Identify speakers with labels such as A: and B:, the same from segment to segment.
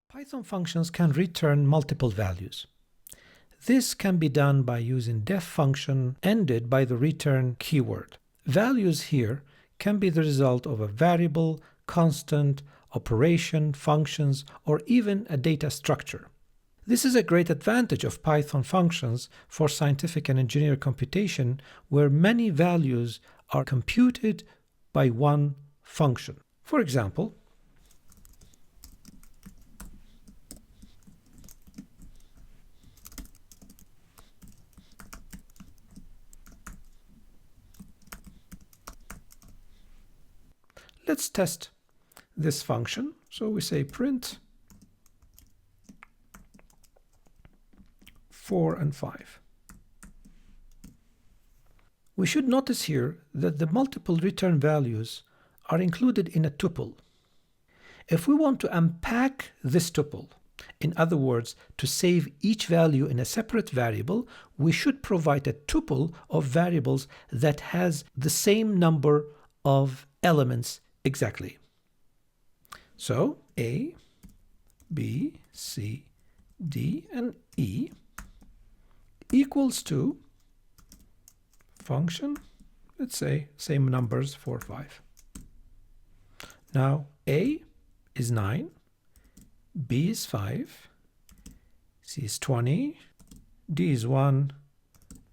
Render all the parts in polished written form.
A: Python functions can return multiple values. This can be done by using def function ended by the return keyword. Values here can be the result of a variable, constant, operation, functions, or even a data structure. This is a great advantage of Python functions for scientific and engineering computation, where many values are computed by one function. For example, let's test this function. So we say print 4 and 5. We should notice here that the multiple return values are included in a tuple. If we want to unpack this tuple, in other words, to save each value in a separate variable, we should provide a tuple of variables that has the same number of elements exactly. So A, B, C, D, and E equals to function, let's say same numbers 4, 5. Now A is 9, B is 5, C is 20, D is 1,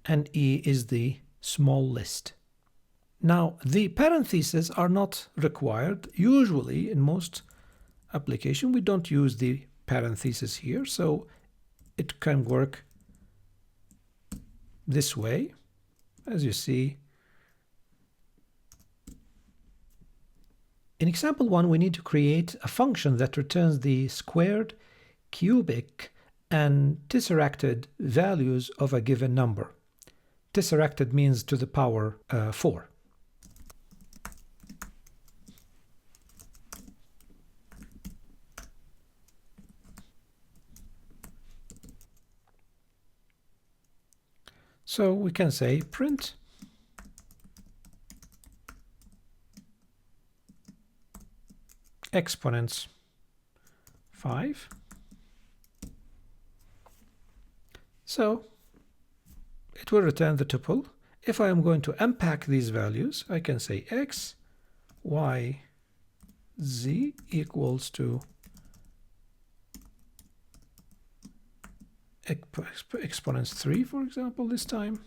A: and E is the small list. Now the parentheses are not required. Usually in most applications we don't use the parentheses here, so it can work this way. As you see, in example 1, we need to create a function that returns the squared, cubic, and tesseracted values of a given number. Tesseracted means to the power 4. So we can say print exponents 5. So it will return the tuple. If I am going to unpack these values, I can say x, y, z equals to exponents 3, for example, this time.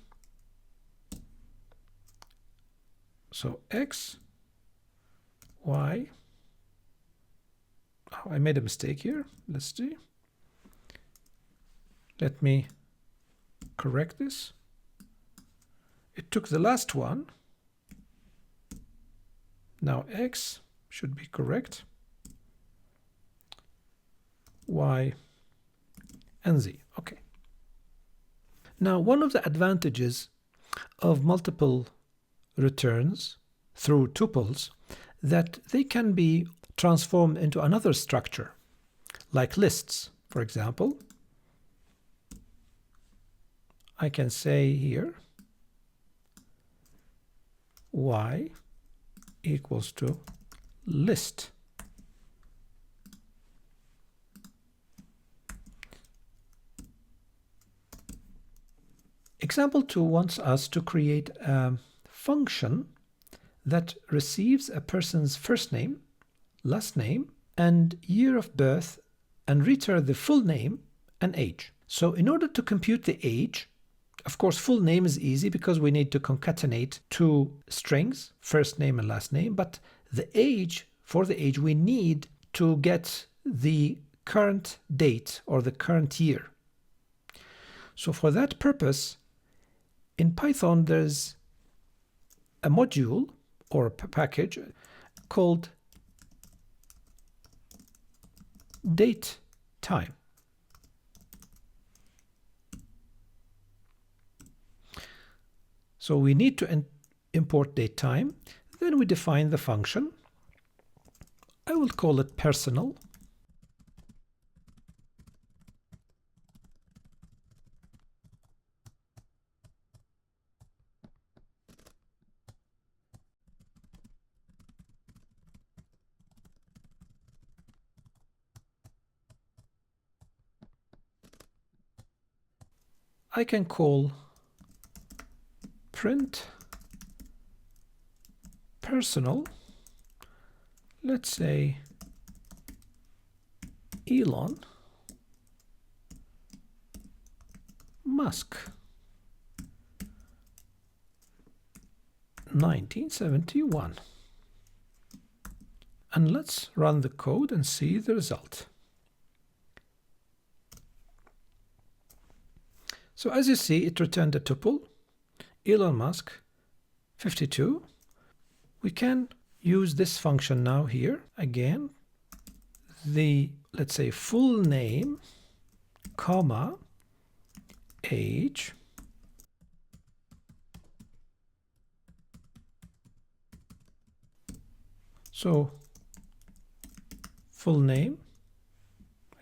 A: So x, y, oh, I made a mistake here. Let's see. Let me correct this. It took the last one. Now x should be correct. Y and z. Okay. Now one of the advantages of multiple returns through tuples that they can be transformed into another structure, like lists. For example, I can say here y equals to list. Example 2 wants us to create a function that receives a person's first name, last name, and year of birth, and return the full name and age. So in order to compute the age, of course, full name is easy because we need to concatenate two strings, first name and last name, but the age, for the age, we need to get the current date or the current year. So for that purpose, in Python, there's a module or a package called datetime. So we need to import datetime. Then we define the function. I will call it personal. I can call print personal, let's say Elon Musk 1971. And let's run the code and see the result. So as you see, it returned a tuple, Elon Musk 52. We can use this function now here again, the, let's say, full name, comma, age, so full name,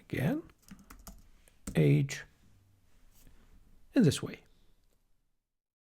A: again, age, in this way.